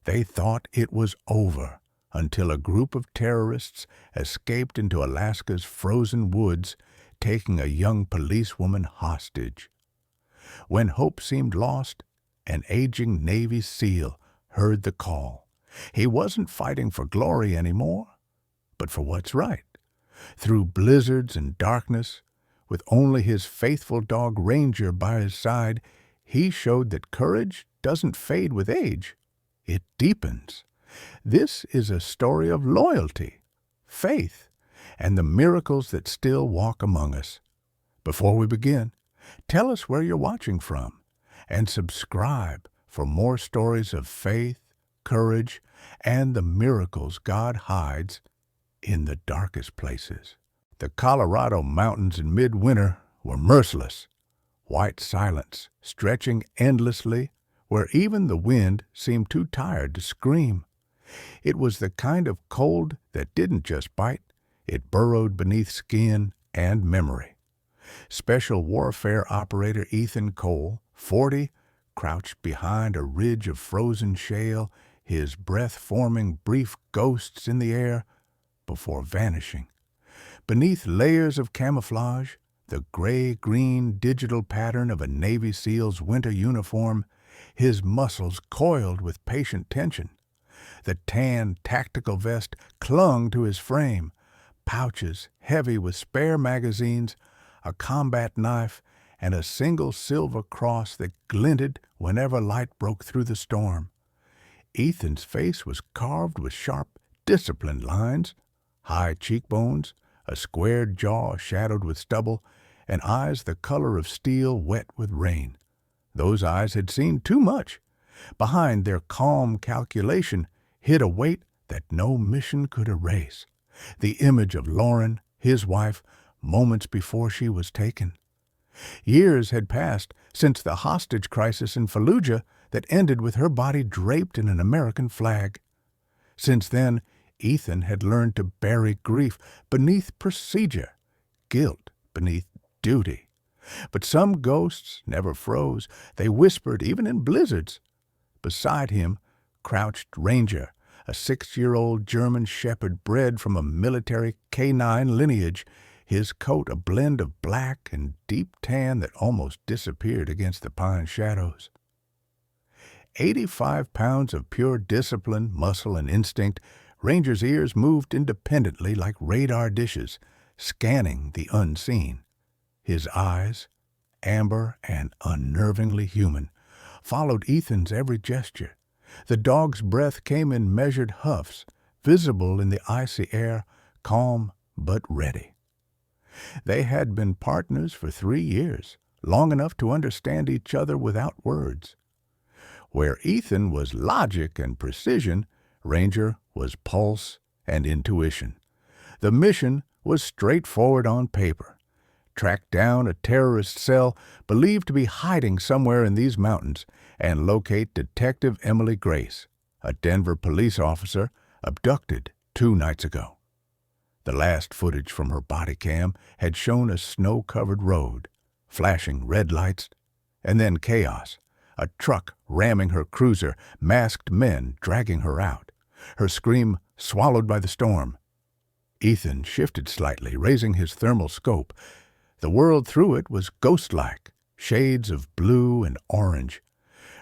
They thought it was over until a group of terrorists escaped into Alaska's frozen woods, taking a young policewoman hostage. When hope seemed lost, an aging Navy SEAL heard the call. He wasn't fighting for glory anymore, but for what's right. Through blizzards and darkness, with only his faithful dog Ranger by his side, he showed that courage doesn't fade with age. It deepens. This is a story of loyalty, faith, and the miracles that still walk among us. Before we begin, tell us where you're watching from, and subscribe for more stories of faith, courage, and the miracles God hides in the darkest places. The Colorado mountains in midwinter were merciless, white silence stretching endlessly where even the wind seemed too tired to scream. It was the kind of cold that didn't just bite, it burrowed beneath skin and memory. Special warfare operator Ethan Cole, 40, crouched behind a ridge of frozen shale, his breath forming brief ghosts in the air before vanishing. Beneath layers of camouflage, the gray-green digital pattern of a Navy SEAL's winter uniform, his muscles coiled with patient tension. The tan tactical vest clung to his frame, pouches heavy with spare magazines, a combat knife, and a single silver cross that glinted whenever light broke through the storm. Ethan's face was carved with sharp, disciplined lines, high cheekbones, a squared jaw shadowed with stubble, and eyes the color of steel wet with rain. Those eyes had seen too much. Behind their calm calculation hid a weight that no mission could erase. The image of Lauren, his wife, moments before she was taken. Years had passed since the hostage crisis in Fallujah that ended with her body draped in an American flag. Since then, Ethan had learned to bury grief beneath procedure, guilt beneath duty. But some ghosts never froze. They whispered even in blizzards. Beside him crouched Ranger, a 6-year-old German shepherd bred from a military canine lineage, his coat a blend of black and deep tan that almost disappeared against the pine shadows. 85 pounds of pure discipline, muscle, and instinct, Ranger's ears moved independently like radar dishes, scanning the unseen. His eyes, amber and unnervingly human, followed Ethan's every gesture. The dog's breath came in measured huffs, visible in the icy air, calm but ready. They had been partners for 3 years, long enough to understand each other without words. Where Ethan was logic and precision, Ranger was pulse and intuition. The mission was straightforward on paper. Track down a terrorist cell believed to be hiding somewhere in these mountains and locate Detective Emily Grace, a Denver police officer abducted 2 nights ago. The last footage from her body cam had shown a snow-covered road, flashing red lights, and then chaos, a truck ramming her cruiser, masked men dragging her out, her scream swallowed by the storm. Ethan shifted slightly, raising his thermal scope. The world through it was ghost-like, shades of blue and orange.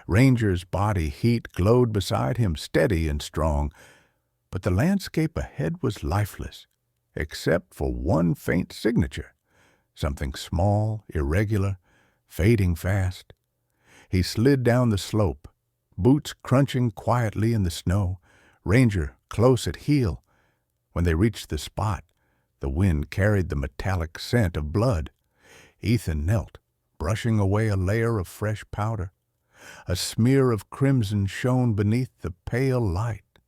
Ranger's body heat glowed beside him, steady and strong, but the landscape ahead was lifeless, except for one faint signature, something small, irregular, fading fast. He slid down the slope, boots crunching quietly in the snow, Ranger close at heel. When they reached the spot, the wind carried the metallic scent of blood. Ethan knelt, brushing away a layer of fresh powder. A smear of crimson shone beneath the pale light.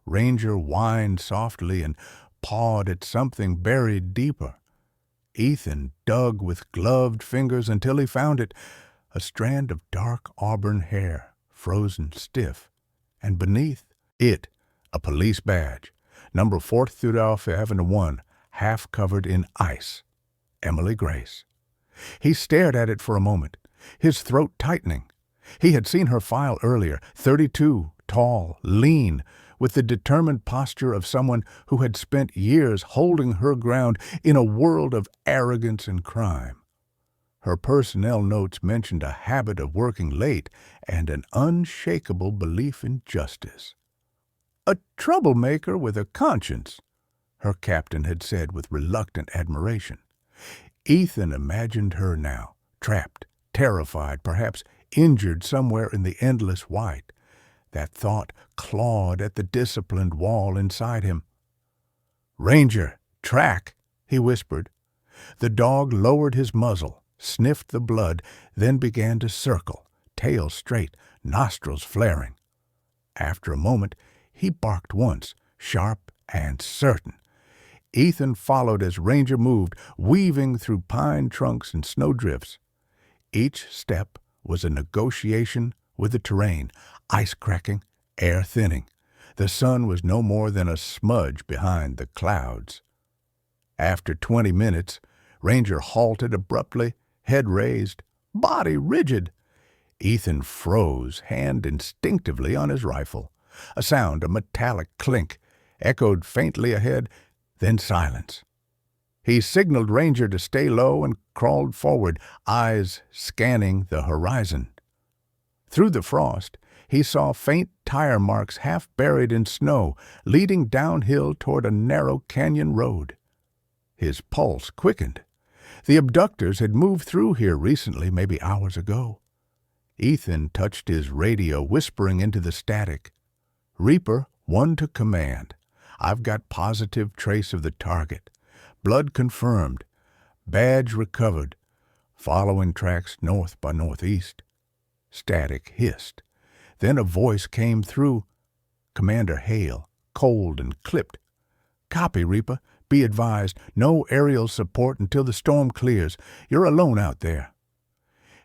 Ranger whined softly and pawed at something buried deeper. Ethan dug with gloved fingers until he found it, a strand of dark auburn hair, frozen stiff, and beneath it, a police badge, number 4th Philadelphia Avenue 1, half covered in ice. Emily Grace. He stared at it for a moment, his throat tightening. He had seen her file earlier, 32 tall, lean, with the determined posture of someone who had spent years holding her ground in a world of arrogance and crime. Her personnel notes mentioned a habit of working late and an unshakable belief in justice. "A troublemaker with a conscience," her captain had said with reluctant admiration. Ethan imagined her now, trapped, terrified, perhaps injured somewhere in the endless white. That thought clawed at the disciplined wall inside him. "Ranger, track," he whispered. The dog lowered his muzzle, sniffed the blood, then began to circle, tail straight, nostrils flaring. After a moment, he barked once, sharp and certain. Ethan followed as Ranger moved, weaving through pine trunks and snowdrifts. Each step was a negotiation with the terrain, ice cracking, air thinning. The sun was no more than a smudge behind the clouds. After 20 minutes, Ranger halted abruptly, head raised, body rigid. Ethan froze, hand instinctively on his rifle. A sound, a metallic clink, echoed faintly ahead, then silence. He signaled Ranger to stay low and crawled forward, eyes scanning the horizon. Through the frost, he saw faint tire marks half buried in snow, leading downhill toward a narrow canyon road. His pulse quickened. The abductors had moved through here recently, maybe hours ago. Ethan touched his radio, whispering into the static. "Reaper, 1 to command. I've got positive trace of the target. Blood confirmed. Badge recovered. Following tracks north by northeast." Static hissed. Then a voice came through. Commander Hale, cold and clipped. "Copy, Reaper. Be advised, no aerial support until the storm clears. You're alone out there."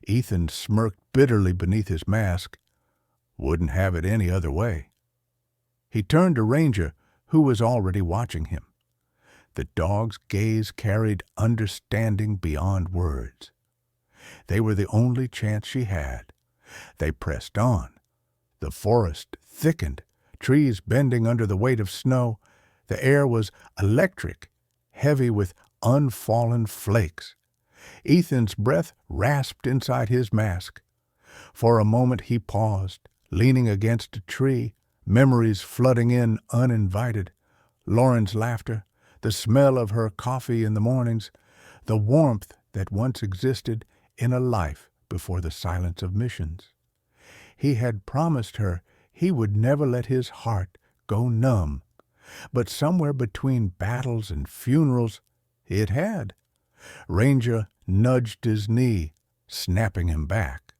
Ethan smirked bitterly beneath his mask. Wouldn't have it any other way. He turned to Ranger, who was already watching him. The dog's gaze carried understanding beyond words. They were the only chance she had. They pressed on. The forest thickened, trees bending under the weight of snow. The air was electric, heavy with unfallen flakes. Ethan's breath rasped inside his mask. For a moment he paused, leaning against a tree, memories flooding in uninvited. Lauren's laughter, the smell of her coffee in the mornings, the warmth that once existed in a life before the silence of missions. He had promised her he would never let his heart go numb. But somewhere between battles and funerals, it had. Ranger nudged his knee, snapping him back.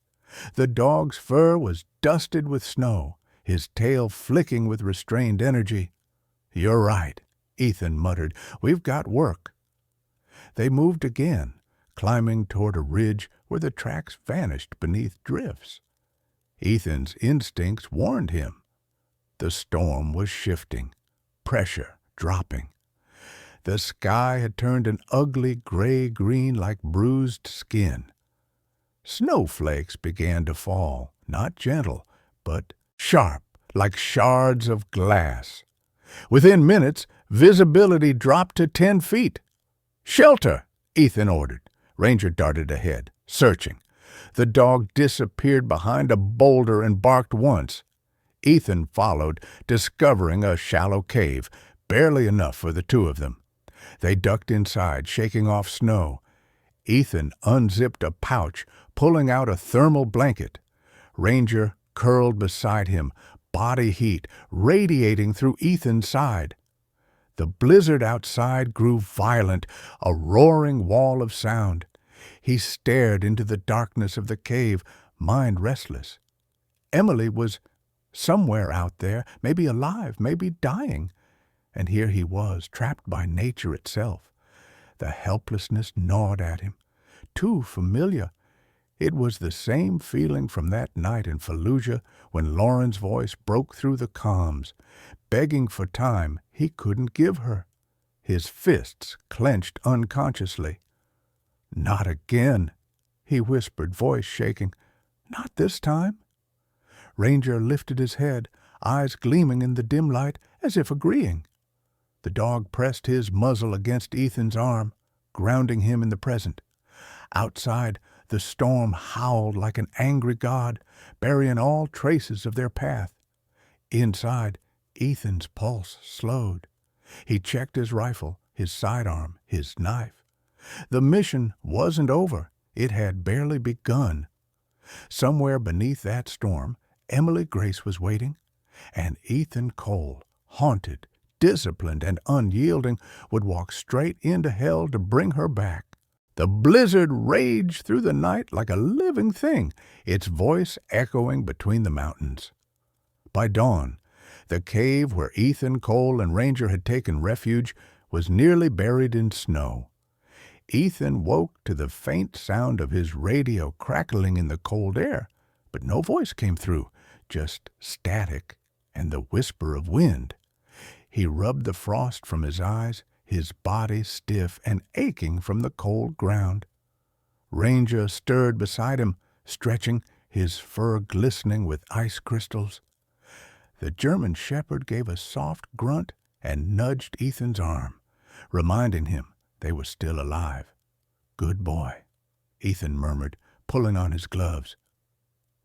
The dog's fur was dusted with snow, his tail flicking with restrained energy. "You're right," Ethan muttered. "We've got work." They moved again, climbing toward a ridge where the tracks vanished beneath drifts. Ethan's instincts warned him. The storm was shifting, pressure dropping. The sky had turned an ugly gray-green like bruised skin. Snowflakes began to fall, not gentle, but sharp, like shards of glass. Within minutes, visibility dropped to 10 feet. "Shelter!" Ethan ordered. Ranger darted ahead, searching. The dog disappeared behind a boulder and barked once. Ethan followed, discovering a shallow cave, barely enough for the two of them. They ducked inside, shaking off snow. Ethan unzipped a pouch, pulling out a thermal blanket. Ranger curled beside him, body heat radiating through Ethan's side. The blizzard outside grew violent, a roaring wall of sound. He stared into the darkness of the cave, mind restless. Emily was somewhere out there, maybe alive, maybe dying. And here he was, trapped by nature itself. The helplessness gnawed at him. Too familiar. It was the same feeling from that night in Fallujah when Lauren's voice broke through the calms, begging for time he couldn't give her. His fists clenched unconsciously. "Not again," he whispered, voice shaking. "Not this time." Ranger lifted his head, eyes gleaming in the dim light as if agreeing. The dog pressed his muzzle against Ethan's arm, grounding him in the present. Outside, the storm howled like an angry god, burying all traces of their path. Inside, Ethan's pulse slowed. He checked his rifle, his sidearm, his knife. The mission wasn't over. It had barely begun. Somewhere beneath that storm, Emily Grace was waiting, and Ethan Cole, haunted, disciplined, and unyielding, would walk straight into hell to bring her back. The blizzard raged through the night like a living thing, its voice echoing between the mountains. By dawn, the cave where Ethan Cole and Ranger had taken refuge was nearly buried in snow. Ethan woke to the faint sound of his radio crackling in the cold air, but no voice came through, just static and the whisper of wind. He rubbed the frost from his eyes, his body stiff and aching from the cold ground. Ranger stirred beside him, stretching, his fur glistening with ice crystals. The German shepherd gave a soft grunt and nudged Ethan's arm, reminding him they were still alive. "Good boy," Ethan murmured, pulling on his gloves.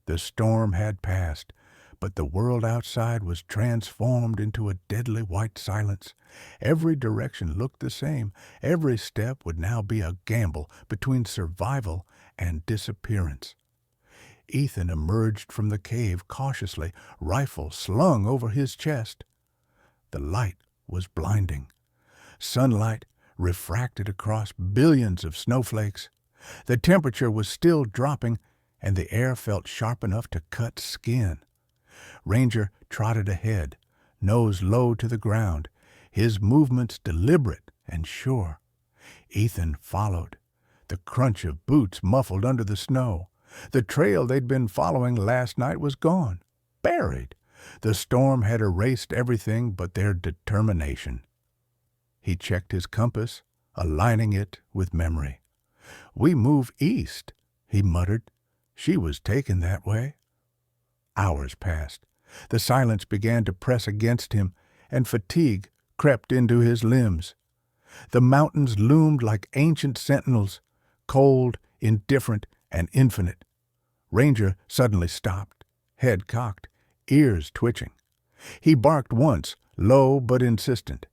The storm had passed, but the world outside was transformed into a deadly white silence. Every direction looked the same. Every step would now be a gamble between survival and disappearance. Ethan emerged from the cave cautiously, rifle slung over his chest. The light was blinding. Sunlight refracted across billions of snowflakes. The temperature was still dropping, and the air felt sharp enough to cut skin. Ranger trotted ahead, nose low to the ground, his movements deliberate and sure. Ethan followed. The crunch of boots muffled under the snow. The trail they'd been following last night was gone, buried. The storm had erased everything but their determination. He checked his compass, aligning it with memory. "We move east," he muttered. "She was taken that way." Hours passed. The silence began to press against him, and fatigue crept into his limbs. The mountains loomed like ancient sentinels, cold, indifferent, and infinite. Ranger suddenly stopped, head cocked, ears twitching. He barked once, low but insistent.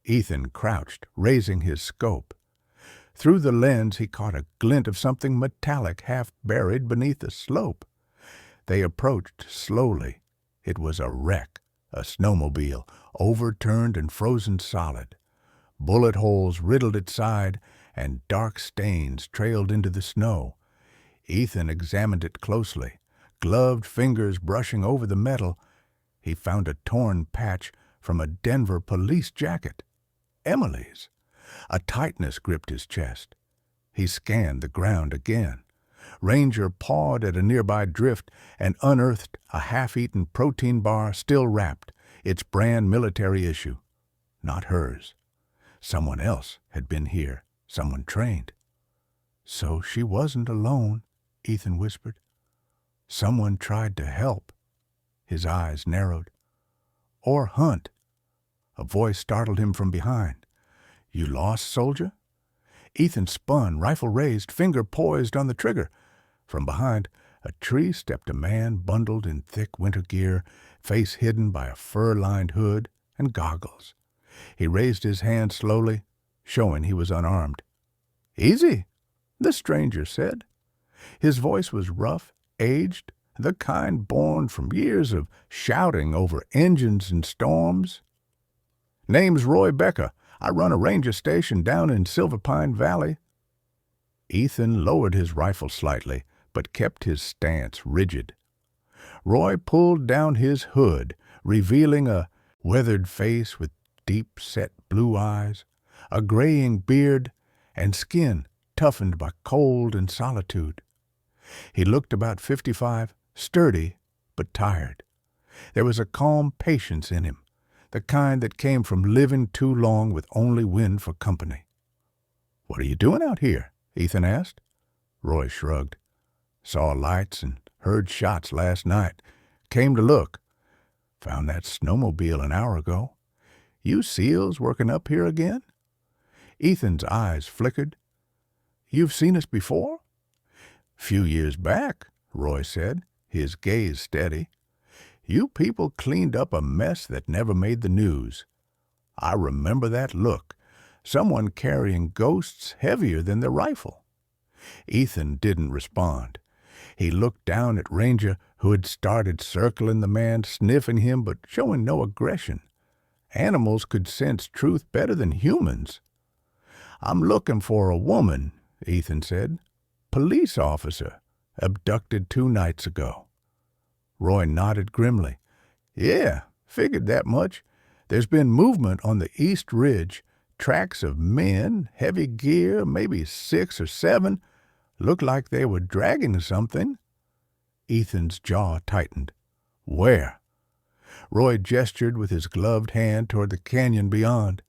Ethan crouched, raising his scope. Through the lens he caught a glint of something metallic half buried beneath the slope. They approached slowly. It was a wreck, a snowmobile, overturned and frozen solid. Bullet holes riddled its side, and dark stains trailed into the snow. Ethan examined it closely, gloved fingers brushing over the metal. He found a torn patch from a Denver police jacket. Emily's. A tightness gripped his chest. He scanned the ground again. Ranger pawed at a nearby drift and unearthed a half-eaten protein bar still wrapped, its brand military issue. Not hers. Someone else had been here, someone trained. So she wasn't alone, Ethan whispered. Someone tried to help. His eyes narrowed. Or hunt. A voice startled him from behind. "You lost, soldier?" Ethan spun, rifle raised, finger poised on the trigger. From behind a tree stepped a man bundled in thick winter gear, face hidden by a fur-lined hood and goggles. He raised his hand slowly, showing he was unarmed. "Easy," the stranger said. His voice was rough, aged, the kind born from years of shouting over engines and storms. "Name's Roy Becker. I run a ranger station down in Silver Pine Valley." Ethan lowered his rifle slightly, but kept his stance rigid. Roy pulled down his hood, revealing a weathered face with deep-set blue eyes, a graying beard, and skin toughened by cold and solitude. He looked about 55, sturdy but tired. There was a calm patience in him, the kind that came from living too long with only wind for company. "What are you doing out here?" Ethan asked. Roy shrugged. "Saw lights and heard shots last night. Came to look." Found that snowmobile an hour ago. You SEALs working up here again?" Ethan's eyes flickered. "You've seen us before?" "Few years back," Roy said, his gaze steady. "You people cleaned up a mess that never made the news. I remember that look. Someone carrying ghosts heavier than their rifle." Ethan didn't respond. He looked down at Ranger, who had started circling the man, sniffing him but showing no aggression. Animals could sense truth better than humans. "I'm looking for a woman," Ethan said. "Police officer. Abducted 2 nights ago." Roy nodded grimly. "Yeah, figured that much. There's been movement on the East Ridge. Tracks of men, heavy gear, maybe 6 or 7. Looked like they were dragging something." Ethan's jaw tightened. "Where?" Roy gestured with his gloved hand toward the canyon beyond.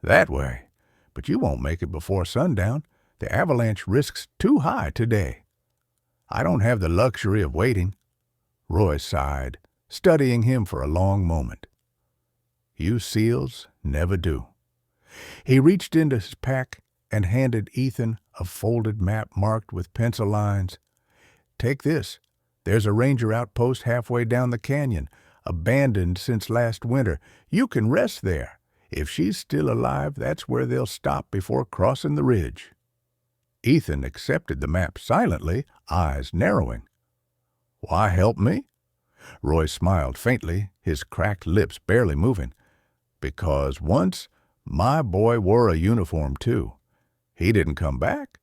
"That way. But you won't make it before sundown. The avalanche risk's too high today." "I don't have the luxury of waiting." Roy sighed, studying him for a long moment. "You SEALs never do." He reached into his pack and handed Ethan a folded map marked with pencil lines. "Take this. There's a ranger outpost halfway down the canyon, abandoned since last winter. You can rest there. If she's still alive, that's where they'll stop before crossing the ridge." Ethan accepted the map silently, eyes narrowing. "Why help me?" Roy smiled faintly, his cracked lips barely moving. "Because once my boy wore a uniform too. He didn't come back.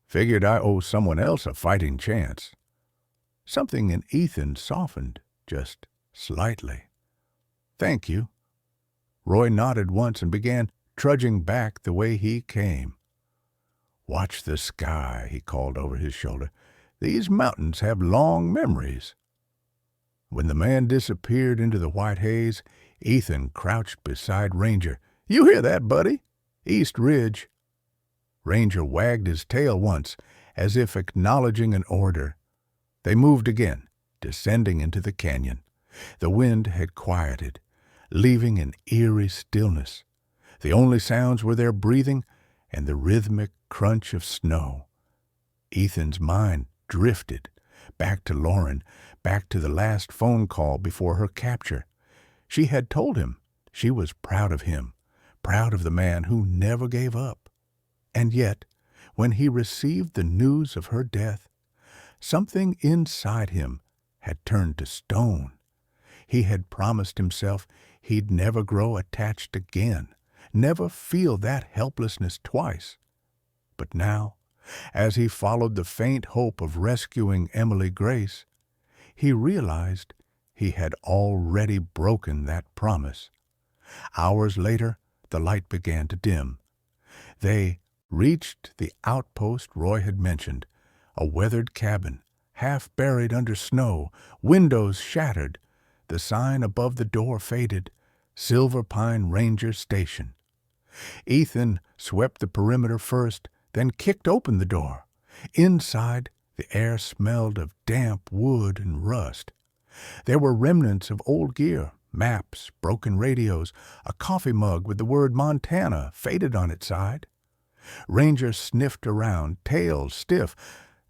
Figured I owe someone else a fighting chance." Something in Ethan softened, just slightly. "Thank you." Roy nodded once and began trudging back the way he came. "Watch the sky," he called over his shoulder. "These mountains have long memories." When the man disappeared into the white haze, Ethan crouched beside Ranger. "You hear that, buddy? East Ridge." Ranger wagged his tail once, as if acknowledging an order. They moved again, descending into the canyon. The wind had quieted, leaving an eerie stillness. The only sounds were their breathing and the rhythmic crunch of snow. Ethan's mind drifted back to Lauren, back to the last phone call before her capture. She had told him she was proud of him, proud of the man who never gave up. And yet, when he received the news of her death, something inside him had turned to stone. He had promised himself he'd never grow attached again, never feel that helplessness twice. But now, as he followed the faint hope of rescuing Emily Grace, he realized he had already broken that promise. Hours later, the light began to dim. They reached the outpost Roy had mentioned, a weathered cabin, half buried under snow, windows shattered, the sign above the door faded, Silver Pine Ranger Station. Ethan swept the perimeter first, then kicked open the door. Inside, the air smelled of damp wood and rust. There were remnants of old gear, maps, broken radios, a coffee mug with the word Montana faded on its side. Ranger sniffed around, tail stiff.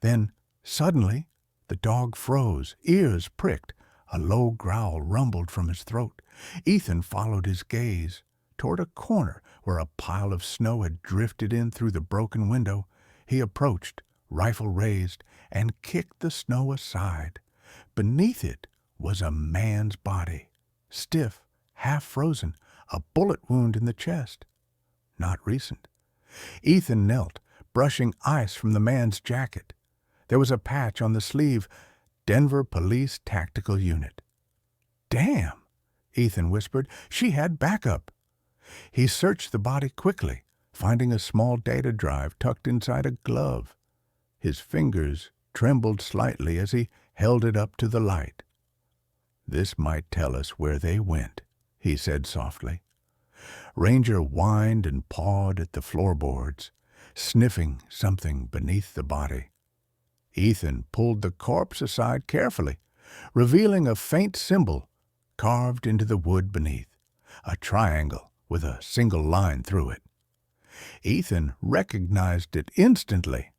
Then, suddenly, the dog froze, ears pricked. A low growl rumbled from his throat. Ethan followed his gaze toward a corner where a pile of snow had drifted in through the broken window. He approached, rifle raised, and kicked the snow aside. Beneath it was a man's body, stiff, half frozen, a bullet wound in the chest. Not recent. Ethan knelt, brushing ice from the man's jacket. There was a patch on the sleeve, Denver Police Tactical Unit. "Damn," Ethan whispered. "She had backup." He searched the body quickly, finding a small data drive tucked inside a glove. His fingers trembled slightly as he held it up to the light. "This might tell us where they went," he said softly. Ranger whined and pawed at the floorboards, sniffing something beneath the body. Ethan pulled the corpse aside carefully, revealing a faint symbol carved into the wood beneath, a triangle with a single line through it. Ethan recognized it instantly.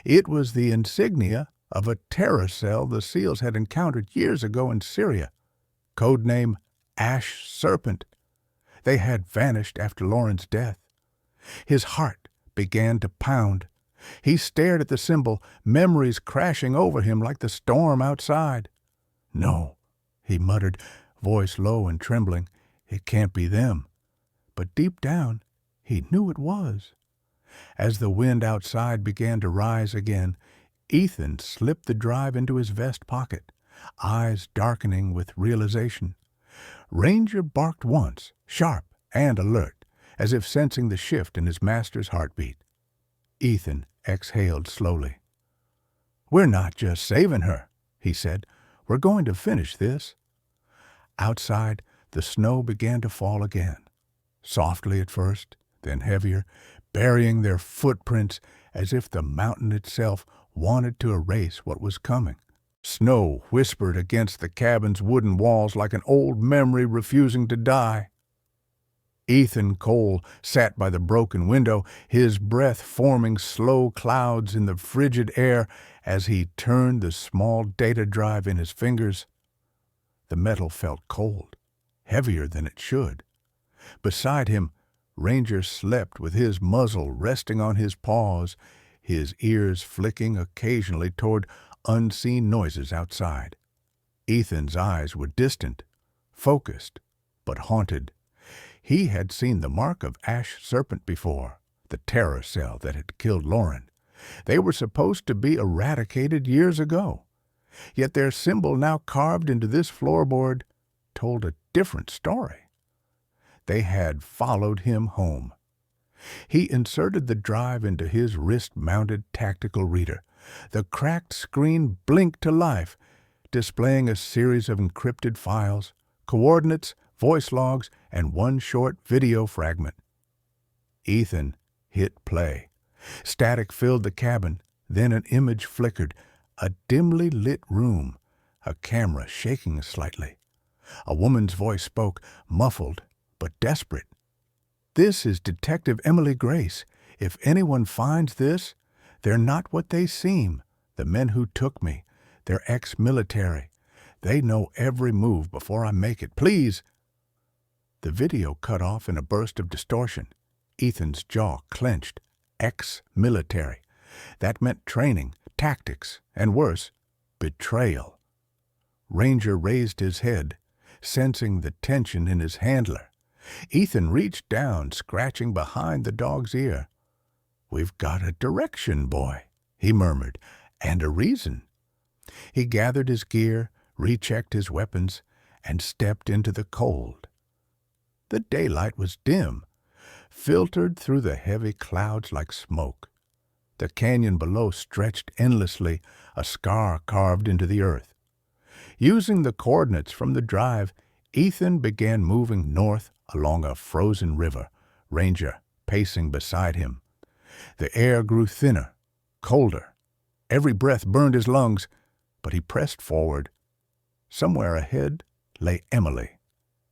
It was the insignia of a terror cell the SEALs had encountered years ago in Syria, codename Ash Serpent. They had vanished after Lauren's death. His heart began to pound. He stared at the symbol, memories crashing over him like the storm outside. "No," he muttered, voice low and trembling. "It can't be them." But deep down, he knew it was. As the wind outside began to rise again, Ethan slipped the drive into his vest pocket, eyes darkening with realization. Ranger barked once, sharp and alert, as if sensing the shift in his master's heartbeat. Ethan exhaled slowly. "We're not just saving her," he said. "We're going to finish this." Outside, the snow began to fall again, softly at first, then heavier, burying their footprints as if the mountain itself wanted to erase what was coming. Snow whispered against the cabin's wooden walls like an old memory refusing to die. Ethan Cole sat by the broken window, his breath forming slow clouds in the frigid air as he turned the small data drive in his fingers. The metal felt cold, heavier than it should. Beside him, Ranger slept with his muzzle resting on his paws, his ears flicking occasionally toward unseen noises outside. Ethan's eyes were distant, focused, but haunted. He had seen the mark of Ash Serpent before, the terror cell that had killed Lauren. They were supposed to be eradicated years ago. Yet their symbol now carved into this floorboard told a different story. They had followed him home. He inserted the drive into his wrist-mounted tactical reader. The cracked screen blinked to life, displaying a series of encrypted files, coordinates, voice logs, and one short video fragment. Ethan hit play. Static filled the cabin, then an image flickered, a dimly lit room, a camera shaking slightly. A woman's voice spoke, muffled but desperate. "This is Detective Emily Grace. If anyone finds this, they're not what they seem. The men who took me, they're ex-military. They know every move before I make it. Please." The video cut off in a burst of distortion. Ethan's jaw clenched. Ex-military. That meant training, tactics, and worse, betrayal. Ranger raised his head, sensing the tension in his handler. Ethan reached down, scratching behind the dog's ear. "We've got a direction, boy," he murmured, "and a reason." He gathered his gear, rechecked his weapons, and stepped into the cold. The daylight was dim, filtered through the heavy clouds like smoke. The canyon below stretched endlessly, a scar carved into the earth. Using the coordinates from the drive, Ethan began moving north along a frozen river, Ranger pacing beside him. The air grew thinner, colder. Every breath burned his lungs, but he pressed forward. Somewhere ahead lay Emily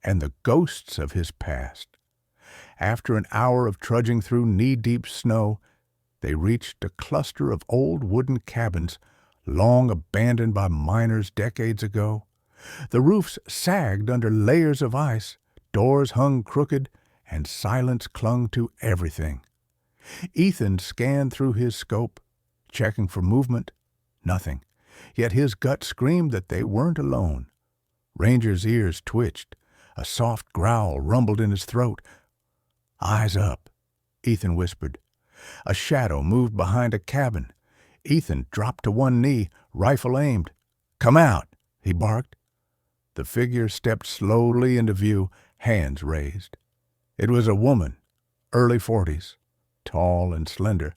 and the ghosts of his past. After an hour of trudging through knee-deep snow, they reached a cluster of old wooden cabins, long abandoned by miners decades ago. The roofs sagged under layers of ice, doors hung crooked, and silence clung to everything. Ethan scanned through his scope, checking for movement. Nothing. Yet his gut screamed that they weren't alone. Ranger's ears twitched. A soft growl rumbled in his throat. "Eyes up," Ethan whispered. A shadow moved behind a cabin. Ethan dropped to one knee, rifle aimed. "Come out," he barked. The figure stepped slowly into view, hands raised. It was a woman, early 40s, tall and slender,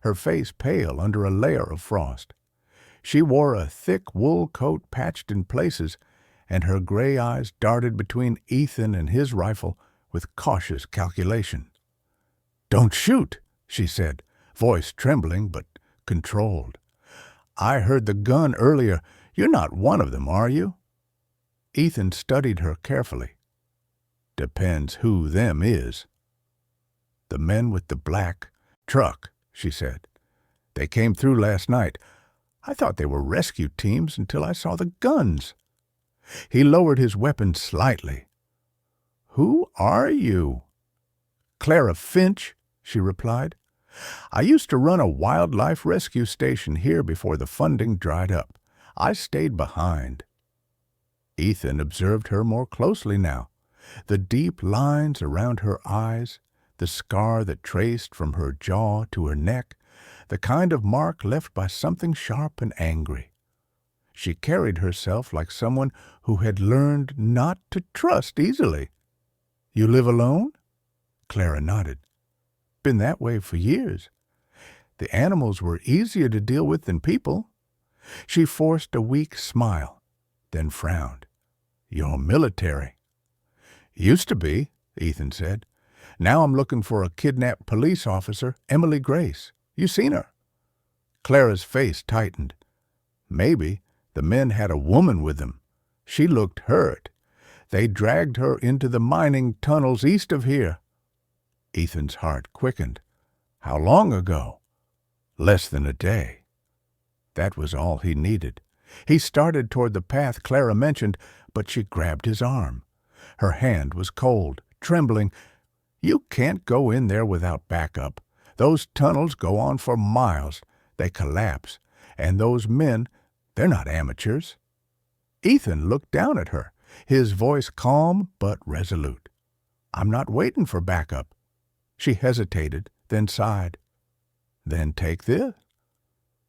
her face pale under a layer of frost. She wore a thick wool coat patched in places, and her gray eyes darted between Ethan and his rifle with cautious calculation. "Don't shoot," she said, voice trembling but controlled. "I heard the gun earlier. You're not one of them, are you?" Ethan studied her carefully. Depends who them is. The men with the black truck, she said. They came through last night. I thought they were rescue teams until I saw the guns. He lowered his weapon slightly. Who are you? Clara Finch, she replied. I used to run a wildlife rescue station here before the funding dried up. I stayed behind. Ethan observed her more closely now. The deep lines around her eyes, the scar that traced from her jaw to her neck, the kind of mark left by something sharp and angry. She carried herself like someone who had learned not to trust easily. You live alone? Clara nodded. Been that way for years. The animals were easier to deal with than people. She forced a weak smile, then frowned. You're military. Used to be, Ethan said. Now I'm looking for a kidnapped police officer, Emily Grace. You seen her? Clara's face tightened. Maybe the men had a woman with them. She looked hurt. They dragged her into the mining tunnels east of here. Ethan's heart quickened. How long ago? Less than a day. That was all he needed. He started toward the path Clara mentioned, but she grabbed his arm. Her hand was cold, trembling. You can't go in there without backup. Those tunnels go on for miles. They collapse. And those men, they're not amateurs. Ethan looked down at her, his voice calm but resolute. I'm not waiting for backup. She hesitated, then sighed. Then take this.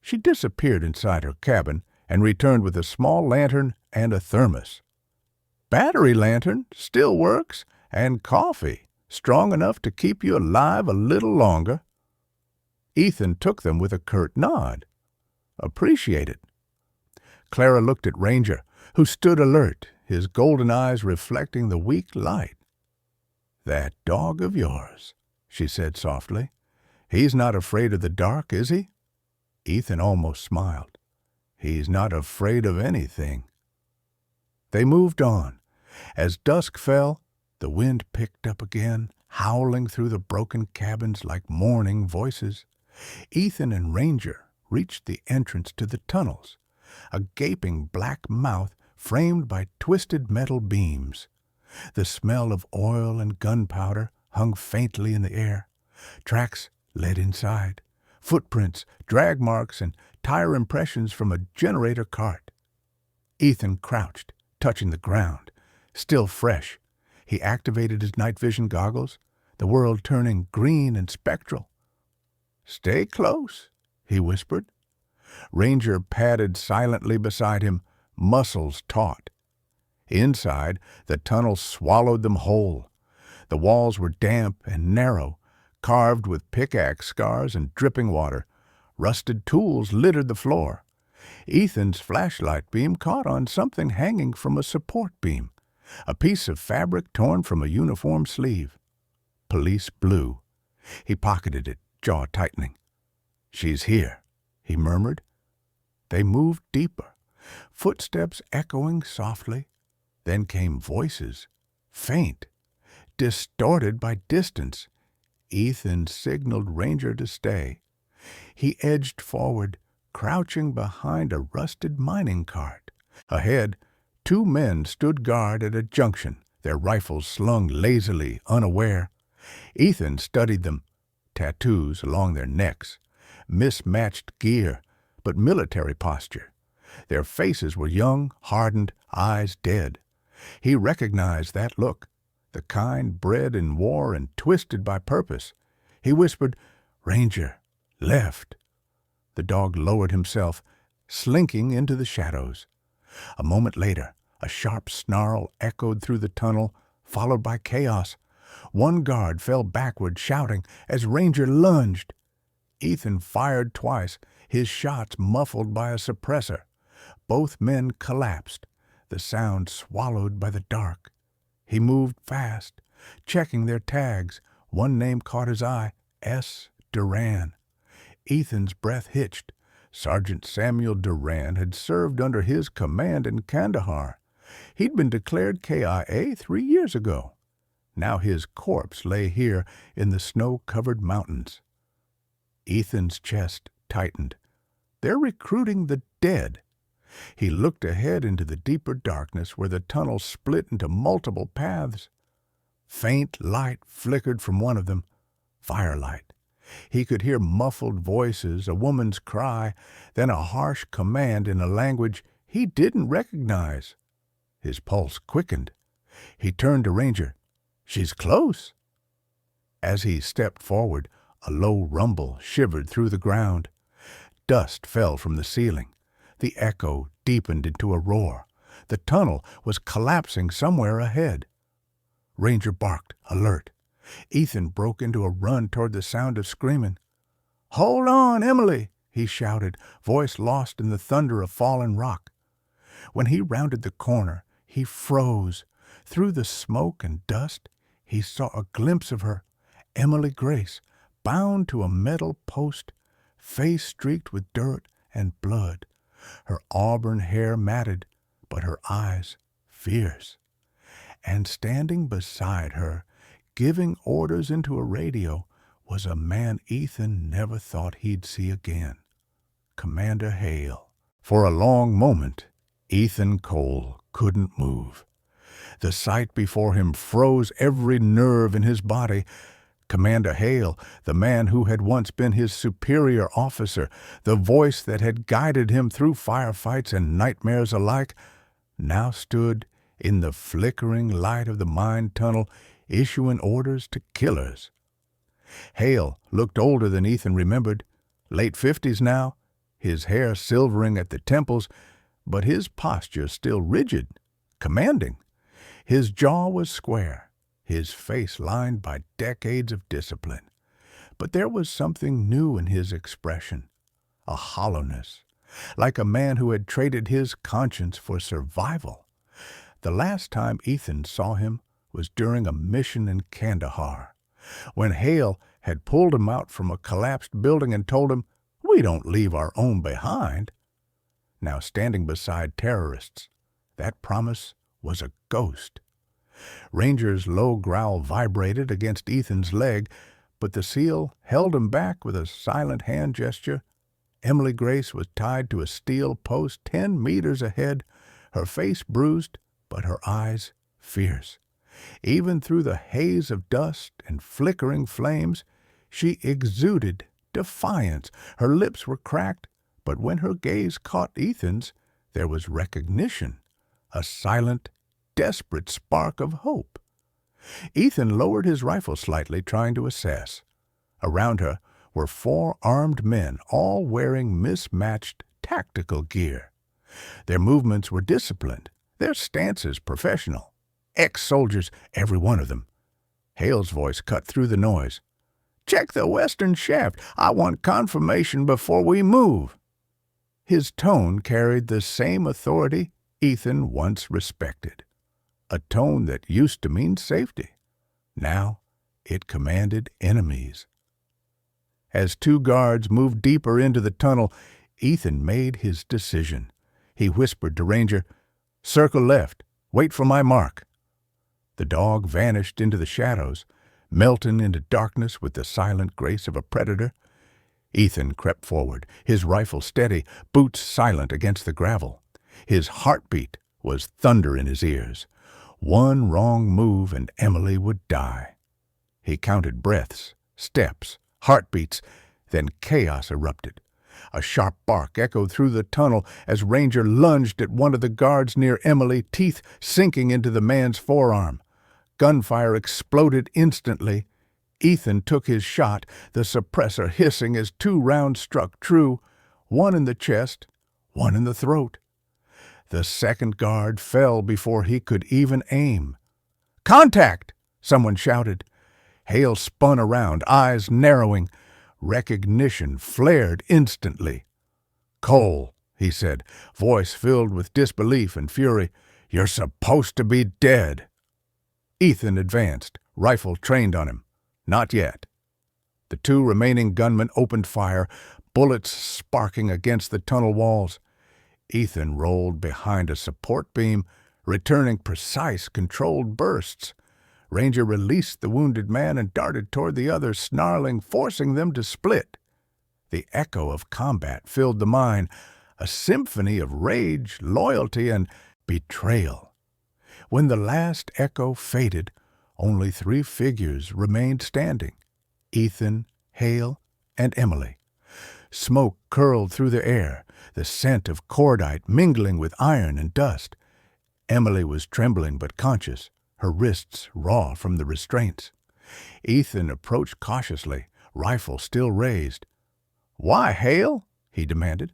She disappeared inside her cabin and returned with a small lantern and a thermos. Battery lantern still works, and coffee, strong enough to keep you alive a little longer. Ethan took them with a curt nod. Appreciate it. Clara looked at Ranger, who stood alert, his golden eyes reflecting the weak light. That dog of yours, she said softly. He's not afraid of the dark, is he? Ethan almost smiled. He's not afraid of anything. They moved on. As dusk fell, the wind picked up again, howling through the broken cabins like mourning voices. Ethan and Ranger reached the entrance to the tunnels, a gaping black mouth framed by twisted metal beams. The smell of oil and gunpowder hung faintly in the air. Tracks led inside. Footprints, drag marks, and tire impressions from a generator cart. Ethan crouched, touching the ground. Still fresh, he activated his night vision goggles, the world turning green and spectral. Stay close, he whispered. Ranger padded silently beside him, muscles taut. Inside, the tunnel swallowed them whole. The walls were damp and narrow, carved with pickaxe scars and dripping water. Rusted tools littered the floor. Ethan's flashlight beam caught on something hanging from a support beam, a piece of fabric torn from a uniform sleeve. Police blue. He pocketed it, jaw tightening. She's here, he murmured. They moved deeper, footsteps echoing softly. Then came voices, faint, distorted by distance. Ethan signaled Ranger to stay. He edged forward, crouching behind a rusted mining cart. Ahead, two men stood guard at a junction, their rifles slung lazily, unaware. Ethan studied them, tattoos along their necks, mismatched gear, but military posture. Their faces were young, hardened, eyes dead. He recognized that look, the kind bred in war and twisted by purpose. He whispered, Ranger, left. The dog lowered himself, slinking into the shadows. A moment later, a sharp snarl echoed through the tunnel, followed by chaos. One guard fell backward, shouting, as Ranger lunged. Ethan fired twice, his shots muffled by a suppressor. Both men collapsed, the sound swallowed by the dark. He moved fast, checking their tags. One name caught his eye, S. Duran. Ethan's breath hitched. Sergeant Samuel Duran had served under his command in Kandahar. He'd been declared KIA 3 years ago. Now his corpse lay here in the snow-covered mountains. Ethan's chest tightened. They're recruiting the dead. He looked ahead into the deeper darkness where the tunnel split into multiple paths. Faint light flickered from one of them, firelight. He could hear muffled voices, a woman's cry, then a harsh command in a language he didn't recognize. His pulse quickened. He turned to Ranger. "She's close." As he stepped forward, a low rumble shivered through the ground. Dust fell from the ceiling. The echo deepened into a roar. The tunnel was collapsing somewhere ahead. Ranger barked, alert. Ethan broke into a run toward the sound of screaming. "Hold on, Emily!" he shouted, voice lost in the thunder of fallen rock. When he rounded the corner, he froze. Through the smoke and dust, he saw a glimpse of her, Emily Grace, bound to a metal post, face streaked with dirt and blood, her auburn hair matted, but her eyes fierce. And standing beside her, giving orders into a radio, was a man Ethan never thought he'd see again. Commander Hale. For a long moment, Ethan Cole couldn't move. The sight before him froze every nerve in his body. Commander Hale, the man who had once been his superior officer, the voice that had guided him through firefights and nightmares alike, now stood in the flickering light of the mine tunnel, issuing orders to killers. Hale looked older than Ethan remembered, late 50s now, his hair silvering at the temples, but his posture still rigid, commanding. His jaw was square, his face lined by decades of discipline. But there was something new in his expression, a hollowness, like a man who had traded his conscience for survival. The last time Ethan saw him was during a mission in Kandahar, when Hale had pulled him out from a collapsed building and told him, "We don't leave our own behind." Now standing beside terrorists, that promise was a ghost. Ranger's low growl vibrated against Ethan's leg, but the SEAL held him back with a silent hand gesture. Emily Grace was tied to a steel post 10 meters ahead, her face bruised, but her eyes fierce. Even through the haze of dust and flickering flames, she exuded defiance. Her lips were cracked, but when her gaze caught Ethan's, there was recognition, a silent, desperate spark of hope. Ethan lowered his rifle slightly, trying to assess. Around her were 4 armed men, all wearing mismatched tactical gear. Their movements were disciplined, their stances professional. Ex-soldiers, every one of them. Hale's voice cut through the noise. "Check the western shaft. I want confirmation before we move." His tone carried the same authority Ethan once respected. A tone that used to mean safety. Now it commanded enemies. As 2 guards moved deeper into the tunnel, Ethan made his decision. He whispered to Ranger, "Circle left. Wait for my mark." The dog vanished into the shadows, melting into darkness with the silent grace of a predator. Ethan crept forward, his rifle steady, boots silent against the gravel. His heartbeat was thunder in his ears. One wrong move and Emily would die. He counted breaths, steps, heartbeats, then chaos erupted. A sharp bark echoed through the tunnel as Ranger lunged at one of the guards near Emily, teeth sinking into the man's forearm. Gunfire exploded instantly. Ethan took his shot, the suppressor hissing as 2 rounds struck true, one in the chest, one in the throat. The second guard fell before he could even aim. "Contact!" someone shouted. Hale spun around, eyes narrowing. Recognition flared instantly. "Cole," he said, voice filled with disbelief and fury, "you're supposed to be dead." Ethan advanced, rifle trained on him. Not yet. The 2 remaining gunmen opened fire, bullets sparking against the tunnel walls. Ethan rolled behind a support beam, returning precise, controlled bursts. Ranger released the wounded man and darted toward the others, snarling, forcing them to split. The echo of combat filled the mine, a symphony of rage, loyalty, and betrayal. When the last echo faded, only 3 figures remained standing: Ethan, Hale, and Emily. Smoke curled through the air, the scent of cordite mingling with iron and dust. Emily was trembling but conscious, her wrists raw from the restraints. Ethan approached cautiously, rifle still raised. "Why, Hale?" he demanded.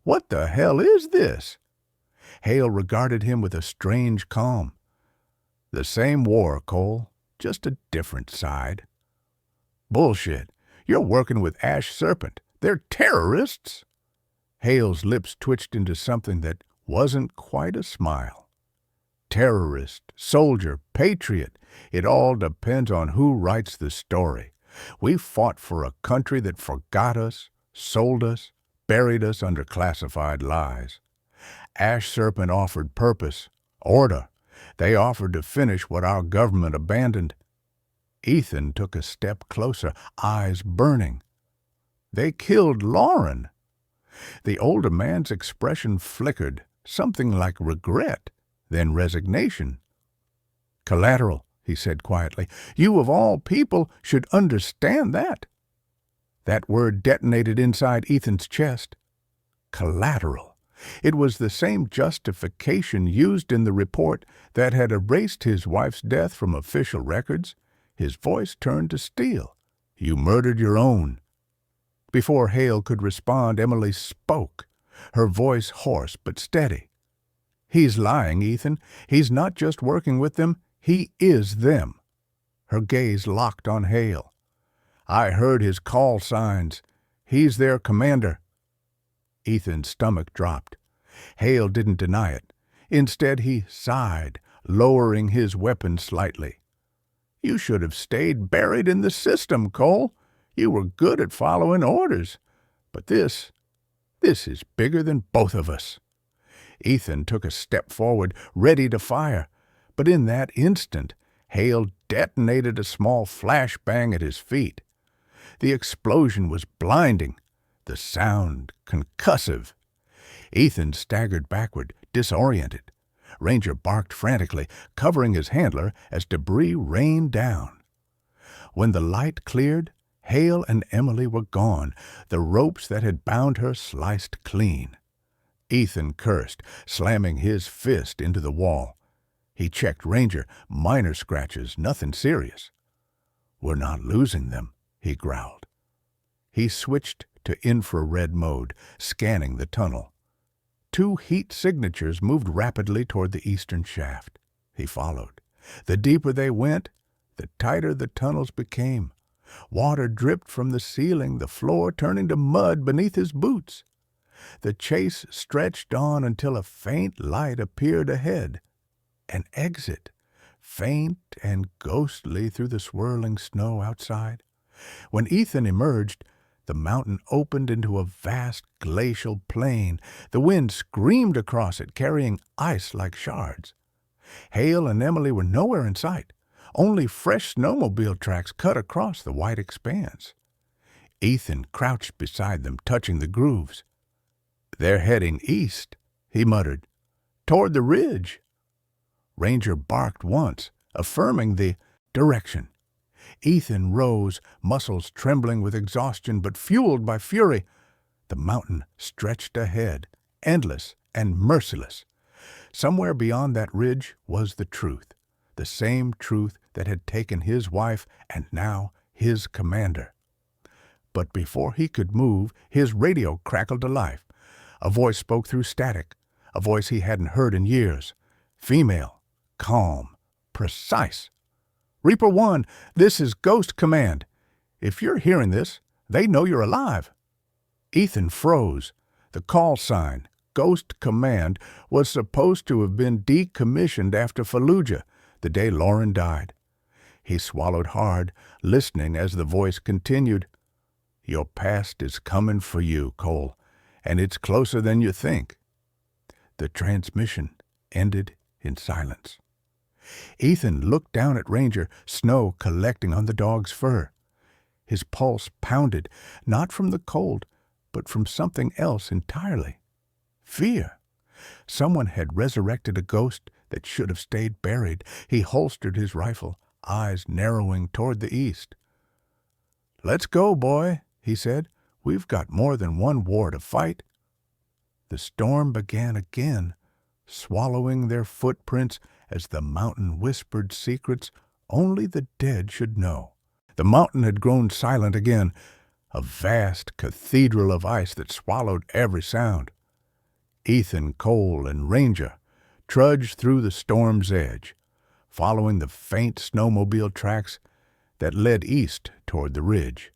"What the hell is this?" Hale regarded him with a strange calm. "The same war, Cole, just a different side." "Bullshit. You're working with Ash Serpent. They're terrorists." Hale's lips twitched into something that wasn't quite a smile. Terrorist, soldier, patriot, it all depends on who writes the story. We fought for a country that forgot us, sold us, buried us under classified lies. Ash Serpent offered purpose, order. They offered to finish what our government abandoned. Ethan took a step closer, eyes burning. "They killed Lauren." The older man's expression flickered, something like regret, then resignation. "Collateral," he said quietly. "You of all people should understand that." That word detonated inside Ethan's chest. Collateral. It was the same justification used in the report that had erased his wife's death from official records. His voice turned to steel. "You murdered your own." Before Hale could respond, Emily spoke, her voice hoarse but steady. "He's lying, Ethan. He's not just working with them, he is them." Her gaze locked on Hale. "I heard his call signs. He's their commander." Ethan's stomach dropped. Hale didn't deny it. Instead, he sighed, lowering his weapon slightly. "You should have stayed buried in the system, Cole. You were good at following orders. But this is bigger than both of us." Ethan took a step forward, ready to fire. But in that instant, Hale detonated a small flashbang at his feet. The explosion was blinding, the sound concussive. Ethan staggered backward, disoriented. Ranger barked frantically, covering his handler as debris rained down. When the light cleared, Hale and Emily were gone, the ropes that had bound her sliced clean. Ethan cursed, slamming his fist into the wall. He checked Ranger, minor scratches, nothing serious. "We're not losing them," he growled. He switched to infrared mode, scanning the tunnel. 2 heat signatures moved rapidly toward the eastern shaft. He followed. The deeper they went, the tighter the tunnels became. Water dripped from the ceiling, the floor turning to mud beneath his boots. The chase stretched on until a faint light appeared ahead. An exit, faint and ghostly through the swirling snow outside. When Ethan emerged, the mountain opened into a vast glacial plain. The wind screamed across it, carrying ice like shards. Hale and Emily were nowhere in sight. Only fresh snowmobile tracks cut across the white expanse. Ethan crouched beside them, touching the grooves. "They're heading east," he muttered. "Toward the ridge." Ranger barked once, affirming the direction. Ethan rose, muscles trembling with exhaustion but fueled by fury. The mountain stretched ahead, endless and merciless. Somewhere beyond that ridge was the truth, the same truth that had taken his wife and now his commander. But before he could move, his radio crackled to life. A voice spoke through static, a voice he hadn't heard in years. Female, calm, precise. "Reaper 1, this is Ghost Command. If you're hearing this, they know you're alive." Ethan froze. The call sign, Ghost Command, was supposed to have been decommissioned after Fallujah, the day Lauren died. He swallowed hard, listening as the voice continued. "Your past is coming for you, Cole, and it's closer than you think." The transmission ended in silence. Ethan looked down at Ranger, snow collecting on the dog's fur. His pulse pounded, not from the cold, but from something else entirely. Fear. Someone had resurrected a ghost that should have stayed buried. He holstered his rifle, eyes narrowing toward the east. "Let's go, boy," he said. "We've got more than one war to fight." The storm began again, swallowing their footprints as the mountain whispered secrets only the dead should know. The mountain had grown silent again, a vast cathedral of ice that swallowed every sound. Ethan, Cole, and Ranger trudged through the storm's edge, following the faint snowmobile tracks that led east toward the ridge.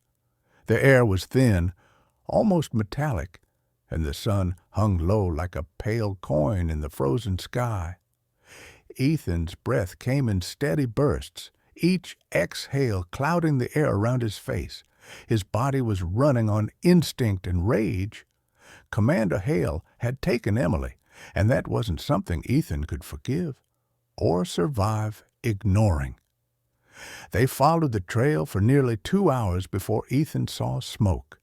The air was thin, almost metallic, and the sun hung low like a pale coin in the frozen sky. Ethan's breath came in steady bursts, each exhale clouding the air around his face. His body was running on instinct and rage. Commander Hale had taken Emily, and that wasn't something Ethan could forgive or survive ignoring. They followed the trail for nearly 2 hours before Ethan saw smoke,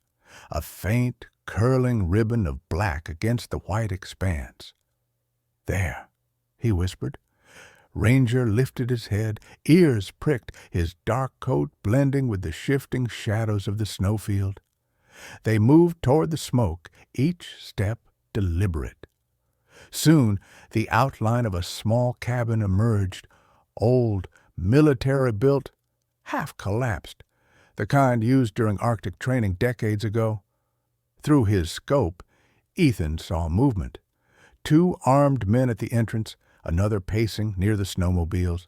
a faint, curling ribbon of black against the white expanse. "There," he whispered. Ranger lifted his head, ears pricked, his dark coat blending with the shifting shadows of the snowfield. They moved toward the smoke, each step deliberate. Soon the outline of a small cabin emerged, old, military-built, half-collapsed, the kind used during Arctic training decades ago. Through his scope, Ethan saw movement. 2 armed men at the entrance, another pacing near the snowmobiles.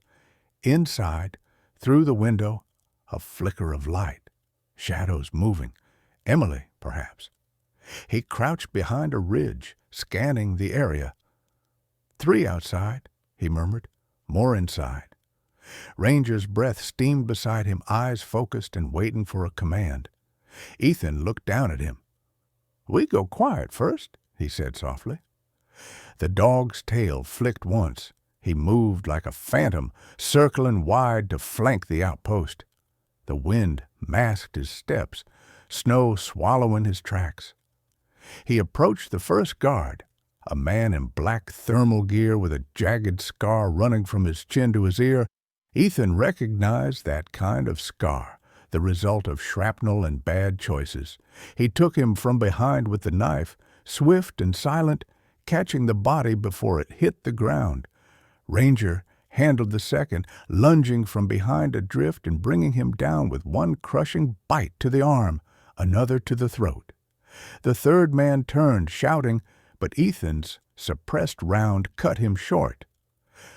Inside, through the window, a flicker of light, shadows moving. Emily, perhaps. He crouched behind a ridge, scanning the area. 3 outside, he murmured. More inside. Ranger's breath steamed beside him, eyes focused and waiting for a command. Ethan looked down at him. "We go quiet first," he said softly. The dog's tail flicked once. He moved like a phantom, circling wide to flank the outpost. The wind masked his steps, snow swallowing his tracks. He approached the first guard, a man in black thermal gear with a jagged scar running from his chin to his ear. Ethan recognized that kind of scar, the result of shrapnel and bad choices. He took him from behind with the knife, swift and silent, catching the body before it hit the ground. Ranger handled the second, lunging from behind a drift and bringing him down with one crushing bite to the arm, another to the throat. The third man turned, shouting, but Ethan's suppressed round cut him short.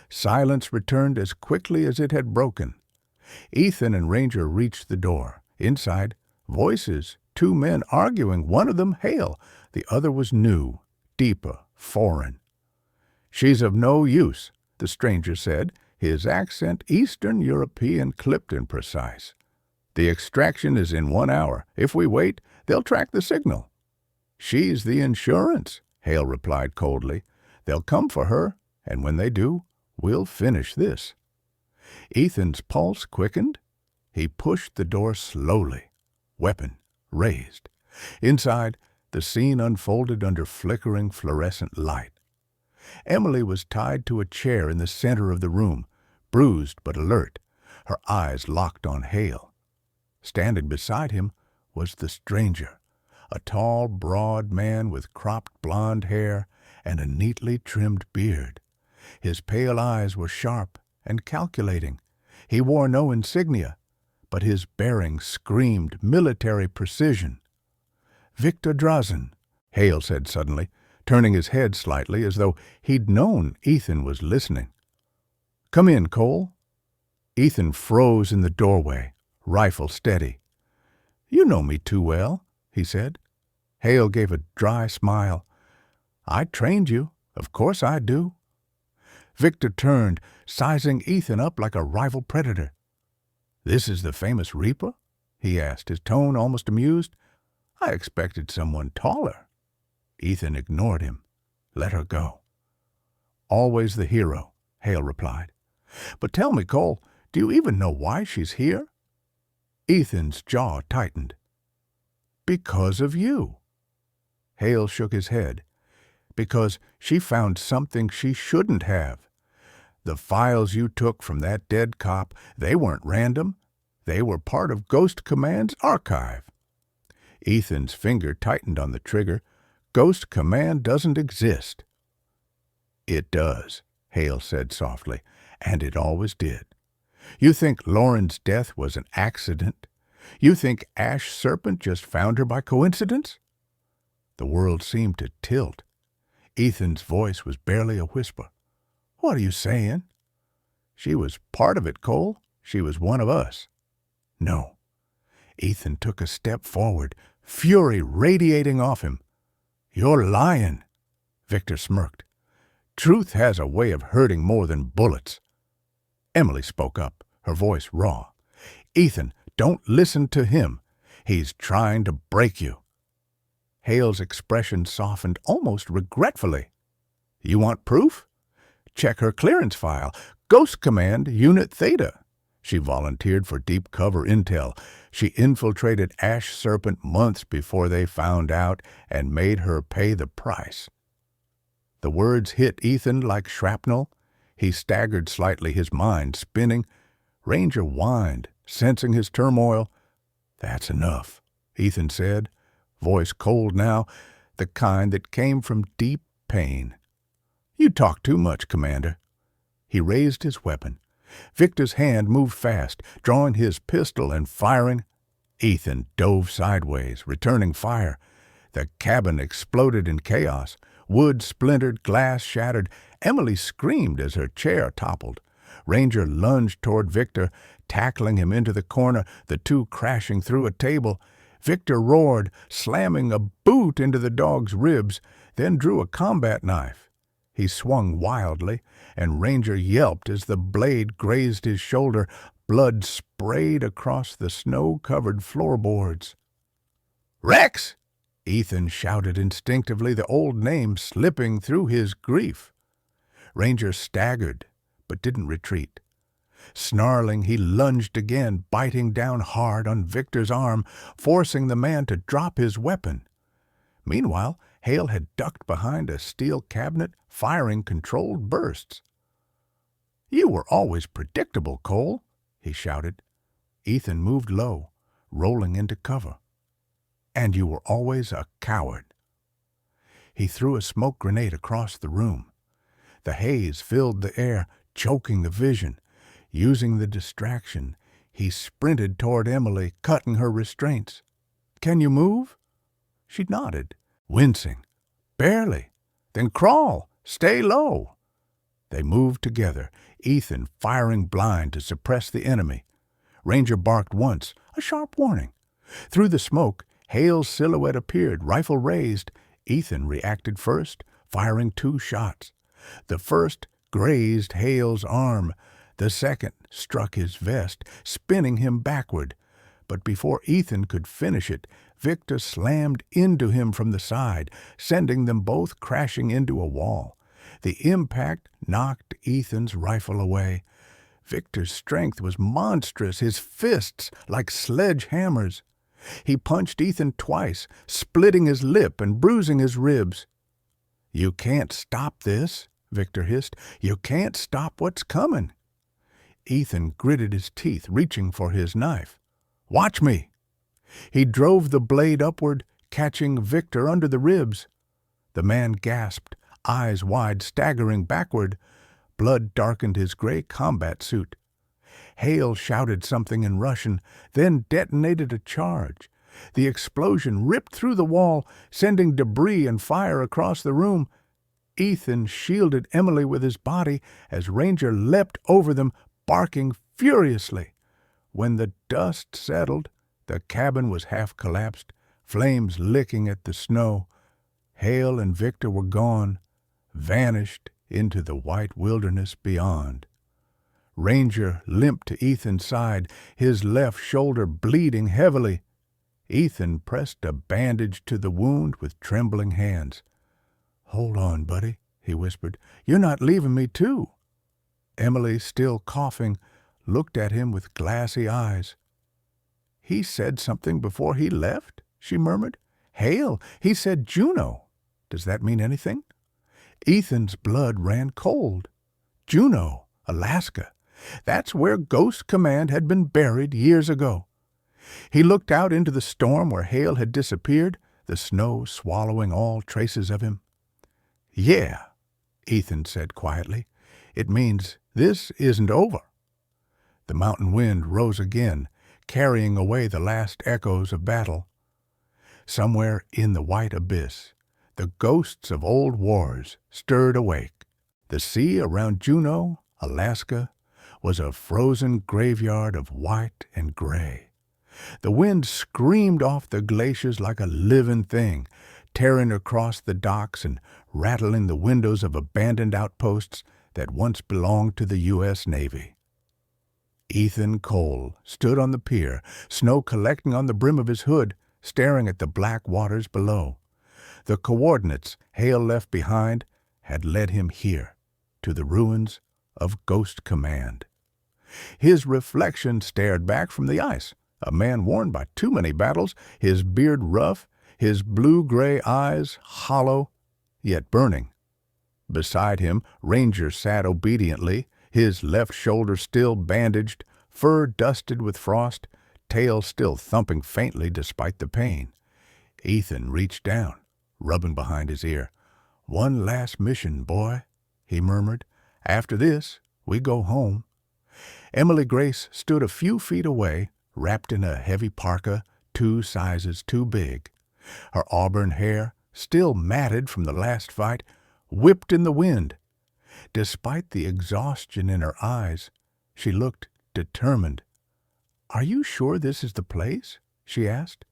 Silence returned as quickly as it had broken. Ethan and Ranger reached the door. Inside, voices, 2 men arguing, one of them Hale, the other was new, deeper, foreign. "She's of no use," the stranger said, his accent Eastern European clipped and precise. "The extraction is in 1 hour. If we wait, they'll track the signal." "She's the insurance," Hale replied coldly. "They'll come for her, and when they do, we'll finish this." Ethan's pulse quickened. He pushed the door slowly, weapon raised. Inside, the scene unfolded under flickering fluorescent light. Emily was tied to a chair in the center of the room, bruised but alert, her eyes locked on Hale. Standing beside him was the stranger, a tall, broad man with cropped blonde hair and a neatly trimmed beard. His pale eyes were sharp and calculating. He wore no insignia, but his bearing screamed military precision. "Victor Drazen," Hale said suddenly, turning his head slightly as though he'd known Ethan was listening. "Come in, Cole." Ethan froze in the doorway, rifle steady. "You know me too well," he said. Hale gave a dry smile. "I trained you. Of course I do." Victor turned, sizing Ethan up like a rival predator. "This is the famous Reaper?" he asked, his tone almost amused. "I expected someone taller." Ethan ignored him. Let her go. Always the hero, Hale replied. "But tell me, Cole, do you even know why she's here?" Ethan's jaw tightened. "Because of you." Hale shook his head. "Because she found something she shouldn't have. The files you took from that dead cop, they weren't random. They were part of Ghost Command's archive." Ethan's finger tightened on the trigger. "Ghost Command doesn't exist." "It does," Hale said softly, "and it always did. You think Lauren's death was an accident? You think Ash Serpent just found her by coincidence?" The world seemed to tilt. Ethan's voice was barely a whisper. "What are you saying?" "She was part of it, Cole. She was one of us." "No." Ethan took a step forward, fury radiating off him. "You're lying." Victor smirked. "Truth has a way of hurting more than bullets." Emily spoke up, her voice raw. "Ethan, don't listen to him. He's trying to break you." Hale's expression softened almost regretfully. "You want proof? Check her clearance file. Ghost Command, Unit Theta." She volunteered for deep cover intel. She infiltrated Ash Serpent months before they found out and made her pay the price. The words hit Ethan like shrapnel. He staggered slightly, his mind spinning. Ranger whined, sensing his turmoil. "That's enough," Ethan said, voice cold now, the kind that came from deep pain. "You talk too much, Commander." He raised his weapon. Victor's hand moved fast, drawing his pistol and firing. Ethan dove sideways, returning fire. The cabin exploded in chaos. Wood splintered, glass shattered. Emily screamed as her chair toppled. Ranger lunged toward Victor, tackling him into the corner, the two crashing through a table. Victor roared, slamming a boot into the dog's ribs, then drew a combat knife. He swung wildly, and Ranger yelped as the blade grazed his shoulder. Blood sprayed across the snow-covered floorboards. "Rex!" Ethan shouted instinctively, the old name slipping through his grief. Ranger staggered, but didn't retreat. Snarling, he lunged again, biting down hard on Victor's arm, forcing the man to drop his weapon. Meanwhile, Hale had ducked behind a steel cabinet, firing controlled bursts. "You were always predictable, Cole," he shouted. Ethan moved low, rolling into cover. "And you were always a coward." He threw a smoke grenade across the room. The haze filled the air, choking the vision. Using the distraction, he sprinted toward Emily, cutting her restraints. "Can you move?" She nodded, wincing. "Barely." "Then crawl. Stay low." They moved together, Ethan firing blind to suppress the enemy. Ranger barked once, a sharp warning. Through the smoke, Hale's silhouette appeared, rifle raised. Ethan reacted first, firing 2 shots. The first grazed Hale's arm. The second struck his vest, spinning him backward. But before Ethan could finish it, Victor slammed into him from the side, sending them both crashing into a wall. The impact knocked Ethan's rifle away. Victor's strength was monstrous, his fists like sledgehammers. He punched Ethan twice, splitting his lip and bruising his ribs. "You can't stop this," Victor hissed. "You can't stop what's coming." Ethan gritted his teeth, reaching for his knife. "Watch me." He drove the blade upward, catching Victor under the ribs. The man gasped, eyes wide, staggering backward. Blood darkened his gray combat suit. Hale shouted something in Russian, then detonated a charge. The explosion ripped through the wall, sending debris and fire across the room. Ethan shielded Emily with his body as Ranger leapt over them, barking furiously. When the dust settled, the cabin was half collapsed, flames licking at the snow. Hale and Victor were gone, vanished into the white wilderness beyond. Ranger limped to Ethan's side, his left shoulder bleeding heavily. Ethan pressed a bandage to the wound with trembling hands. "Hold on, buddy," he whispered. "You're not leaving me, too." Emily, still coughing, looked at him with glassy eyes. "He said something before he left?" she murmured. "Hale, he said Juneau. Does that mean anything?" Ethan's blood ran cold. Juneau, Alaska. That's where Ghost Command had been buried years ago. He looked out into the storm where Hale had disappeared, the snow swallowing all traces of him. "Yeah," Ethan said quietly. "It means this isn't over." The mountain wind rose again, carrying away the last echoes of battle. Somewhere in the white abyss, the ghosts of old wars stirred awake. The sea around Juneau, Alaska, was a frozen graveyard of white and gray. The wind screamed off the glaciers like a living thing, tearing across the docks and rattling the windows of abandoned outposts that once belonged to the U.S. Navy. Ethan Cole stood on the pier, snow collecting on the brim of his hood, staring at the black waters below. The coordinates Hale left behind had led him here, to the ruins of Ghost Command. His reflection stared back from the ice, a man worn by too many battles, his beard rough, his blue-gray eyes hollow, yet burning. Beside him, Ranger sat obediently, his left shoulder still bandaged, fur dusted with frost, tail still thumping faintly despite the pain. Ethan reached down, rubbing behind his ear. "One last mission, boy," he murmured. "After this, we go home." Emily Grace stood a few feet away, wrapped in a heavy parka 2 sizes too big. Her auburn hair, still matted from the last fight, whipped in the wind. Despite the exhaustion in her eyes, she looked determined. "Are you sure this is the place?" she asked.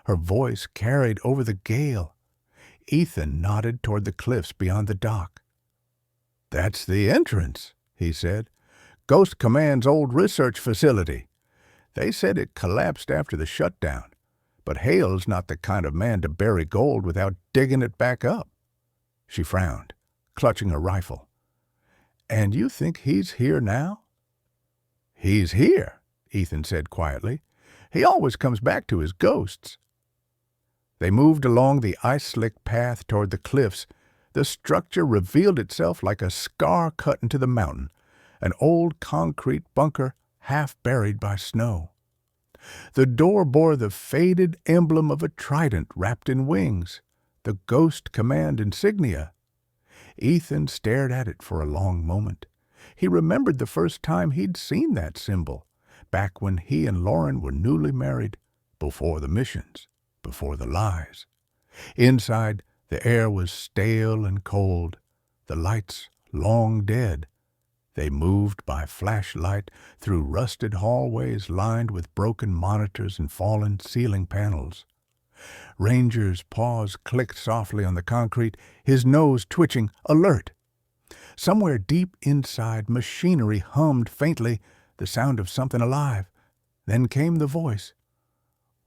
Her voice carried over the gale. Ethan nodded toward the cliffs beyond the dock. "That's the entrance," he said. "Ghost Command's old research facility. They said it collapsed after the shutdown, but Hale's not the kind of man to bury gold without digging it back up." She frowned, clutching her rifle. "And you think he's here now?" "He's here," Ethan said quietly. "He always comes back to his ghosts." They moved along the ice-slick path toward the cliffs. The structure revealed itself like a scar cut into the mountain, an old concrete bunker half buried by snow. The door bore the faded emblem of a trident wrapped in wings, the Ghost Command insignia. Ethan stared at it for a long moment. He remembered the first time he'd seen that symbol, back when he and Lauren were newly married, before the missions, before the lies. Inside, the air was stale and cold, the lights long dead. They moved by flashlight through rusted hallways lined with broken monitors and fallen ceiling panels. Ranger's paws clicked softly on the concrete, his nose twitching, alert. Somewhere deep inside, machinery hummed faintly, the sound of something alive. Then came the voice.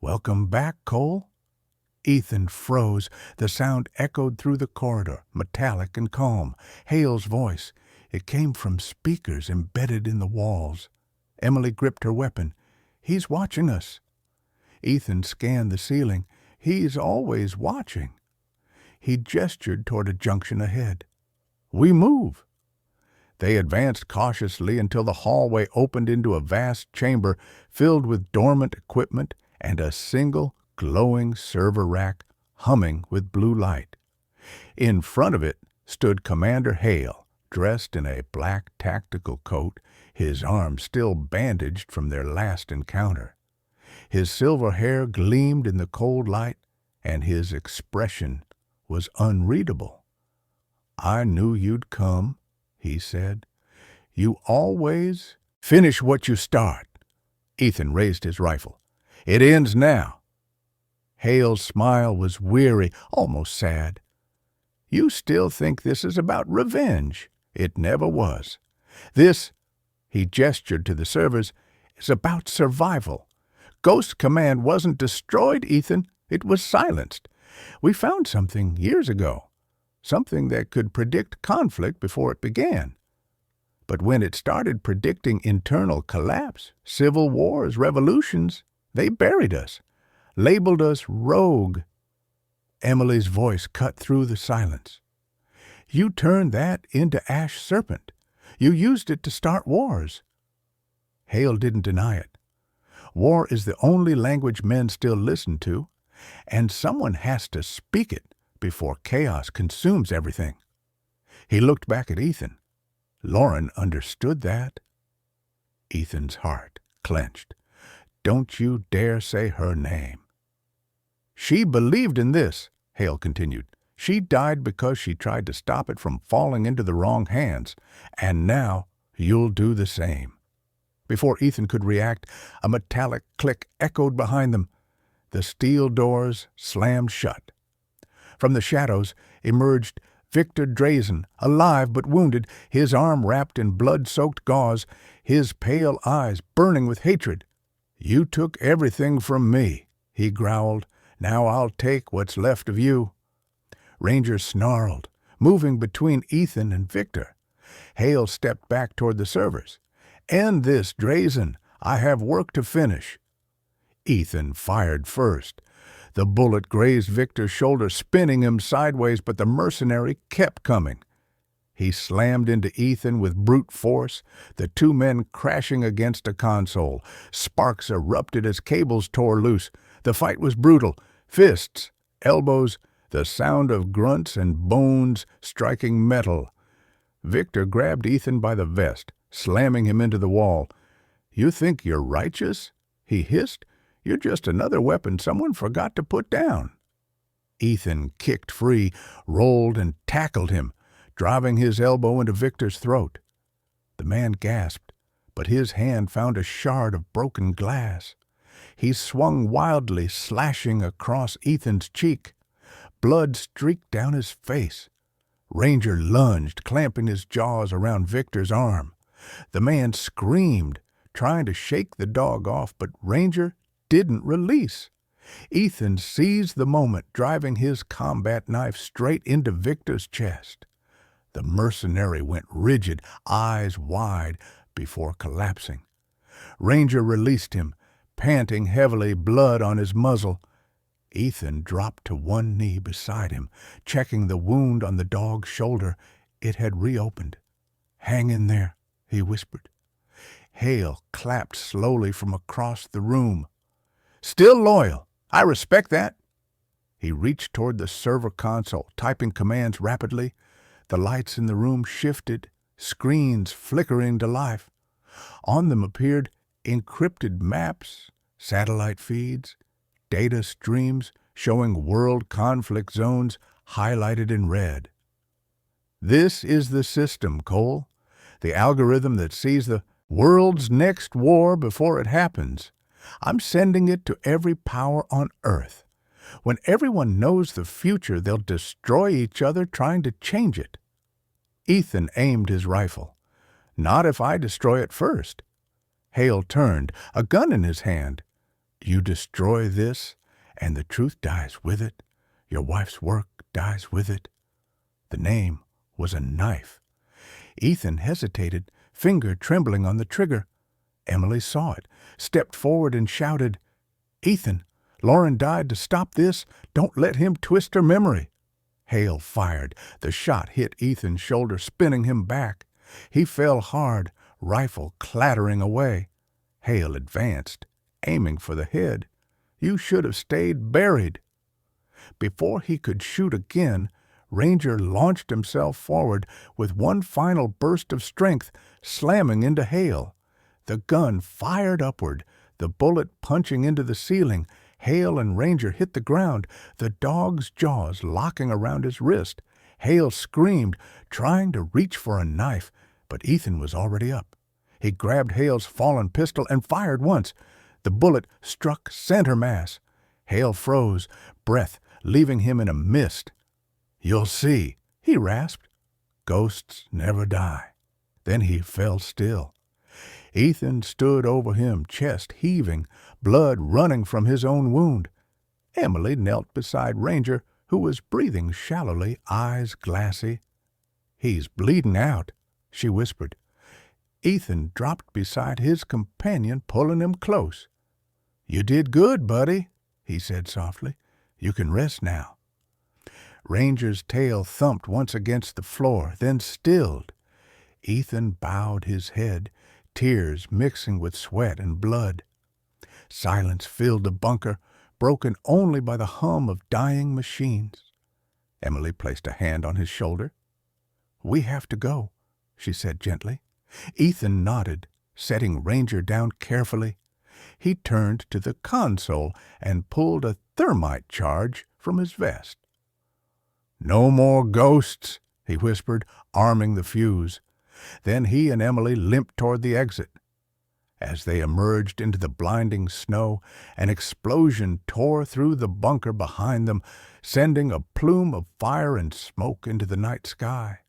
"Welcome back, Cole." Ethan froze. The sound echoed through the corridor, metallic and calm. Hale's voice. It came from speakers embedded in the walls. Emily gripped her weapon. "He's watching us." Ethan scanned the ceiling. "He's always watching." He gestured toward a junction ahead. "We move." They advanced cautiously until the hallway opened into a vast chamber filled with dormant equipment and a single glowing server rack humming with blue light. In front of it stood Commander Hale, dressed in a black tactical coat, his arms still bandaged from their last encounter. His silver hair gleamed in the cold light, and his expression was unreadable. "I knew you'd come," he said. "You always finish what you start." Ethan raised his rifle. "It ends now." Hale's smile was weary, almost sad. "You still think this is about revenge. It never was. This," he gestured to the servers, "is about survival. Ghost Command wasn't destroyed, Ethan. It was silenced. We found something years ago, something that could predict conflict before it began. But when it started predicting internal collapse, civil wars, revolutions, they buried us, labeled us rogue. Emily's voice cut through the silence. You turned that into ash serpent. You used it to start wars. Hale didn't deny it. War is the only language men still listen to, and someone has to speak it before chaos consumes everything. He looked back at Ethan. Lauren understood that. Ethan's heart clenched. Don't you dare say her name. She believed in this, Hale continued. She died because she tried to stop it from falling into the wrong hands, and now you'll do the same. Before Ethan could react, a metallic click echoed behind them. The steel doors slammed shut. From the shadows emerged Victor Drazen, alive but wounded, his arm wrapped in blood-soaked gauze, his pale eyes burning with hatred. You took everything from me, he growled. Now I'll take what's left of you. Ranger snarled, moving between Ethan and Victor. Hale stepped back toward the servers. End this, Drazen. I have work to finish. Ethan fired first. The bullet grazed Victor's shoulder, spinning him sideways, but the mercenary kept coming. He slammed into Ethan with brute force, the two men crashing against a console. Sparks erupted as cables tore loose. The fight was brutal. Fists, elbows, the sound of grunts and bones striking metal. Victor grabbed Ethan by the vest, slamming him into the wall. You think you're righteous? He hissed. You're just another weapon someone forgot to put down. Ethan kicked free, rolled and tackled him, driving his elbow into Victor's throat. The man gasped, but his hand found a shard of broken glass. He swung wildly, slashing across Ethan's cheek. Blood streaked down his face. Ranger lunged, clamping his jaws around Victor's arm. The man screamed, trying to shake the dog off, but Ranger didn't release. Ethan seized the moment, driving his combat knife straight into Victor's chest. The mercenary went rigid, eyes wide, before collapsing. Ranger released him, panting heavily, blood on his muzzle. Ethan dropped to one knee beside him, checking the wound on the dog's shoulder. It had reopened. Hang in there, he whispered. Hale clapped slowly from across the room. Still loyal. I respect that. He reached toward the server console, typing commands rapidly. The lights in the room shifted, screens flickering to life. On them appeared encrypted maps, satellite feeds, data streams showing world conflict zones highlighted in red. This is the system, Cole, the algorithm that sees the world's next war before it happens. I'm sending it to every power on Earth. When everyone knows the future, they'll destroy each other trying to change it. Ethan aimed his rifle. Not if I destroy it first. Hale turned, a gun in his hand. You destroy this, and the truth dies with it. Your wife's work dies with it. The name was a knife. Ethan hesitated, finger trembling on the trigger. Emily saw it, stepped forward and shouted, Ethan, Lauren died to stop this. Don't let him twist her memory. Hale fired. The shot hit Ethan's shoulder, spinning him back. He fell hard, rifle clattering away. Hale advanced, aiming for the head. You should have stayed buried. Before he could shoot again, Ranger launched himself forward with one final burst of strength, slamming into Hale. The gun fired upward, the bullet punching into the ceiling. Hale and Ranger hit the ground, the dog's jaws locking around his wrist. Hale screamed, trying to reach for a knife, but Ethan was already up. He grabbed Hale's fallen pistol and fired once. The bullet struck center mass. Hale froze, breath leaving him in a mist. You'll see, he rasped. Ghosts never die. Then he fell still. Ethan stood over him, chest heaving, blood running from his own wound. Emily knelt beside Ranger, who was breathing shallowly, eyes glassy. He's bleeding out, she whispered. Ethan dropped beside his companion, pulling him close. "You did good, buddy," he said softly. "You can rest now." Ranger's tail thumped once against the floor, then stilled. Ethan bowed his head, tears mixing with sweat and blood. Silence filled the bunker, broken only by the hum of dying machines. Emily placed a hand on his shoulder. "We have to go," she said gently. Ethan nodded, setting Ranger down carefully. He turned to the console and pulled a thermite charge from his vest. "No more ghosts," he whispered, arming the fuse. Then he and Emily limped toward the exit. As they emerged into the blinding snow, an explosion tore through the bunker behind them, sending a plume of fire and smoke into the night sky.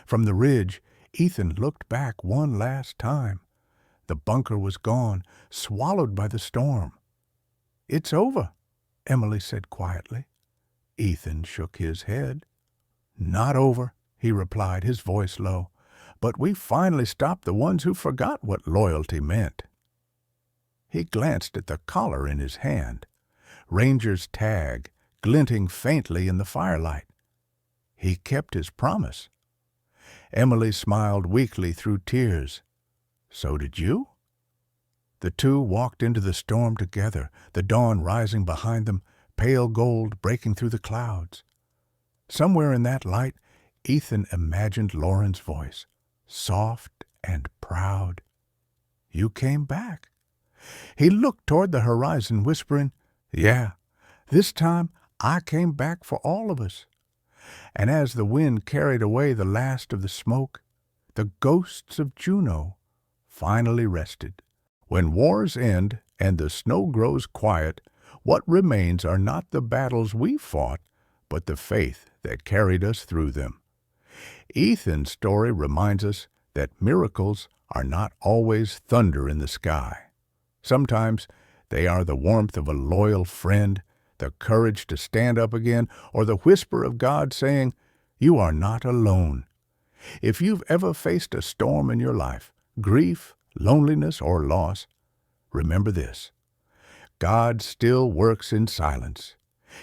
From the ridge, Ethan looked back one last time. The bunker was gone, swallowed by the storm. "It's over," Emily said quietly. Ethan shook his head. "Not over," he replied, his voice low. "But we finally stopped the ones who forgot what loyalty meant." He glanced at the collar in his hand, Ranger's tag glinting faintly in the firelight. He kept his promise. Emily smiled weakly through tears. "So did you?" The two walked into the storm together, the dawn rising behind them, pale gold breaking through the clouds. Somewhere in that light, Ethan imagined Lauren's voice, soft and proud. "You came back." He looked toward the horizon, whispering, "Yeah, this time I came back for all of us." And as the wind carried away the last of the smoke, the ghosts of Juneau finally rested. When wars end and the snow grows quiet, what remains are not the battles we fought, but the faith that carried us through them. Ethan's story reminds us that miracles are not always thunder in the sky. Sometimes they are the warmth of a loyal friend, the courage to stand up again, or the whisper of God saying, "You are not alone." If you've ever faced a storm in your life, grief, loneliness, or loss, remember this: God still works in silence.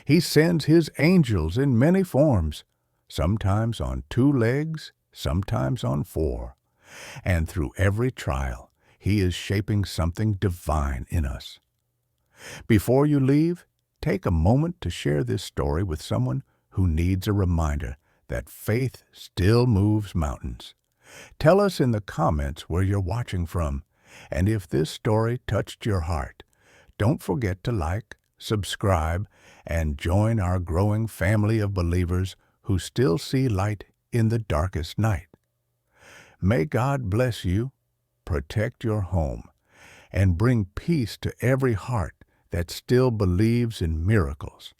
He sends His angels in many forms, sometimes on 2 legs, sometimes on 4. And through every trial, He is shaping something divine in us. Before you leave, take a moment to share this story with someone who needs a reminder that faith still moves mountains. Tell us in the comments where you're watching from, and if this story touched your heart, don't forget to like, subscribe, and join our growing family of believers who still see light in the darkest night. May God bless you, protect your home, and bring peace to every heart that still believes in miracles.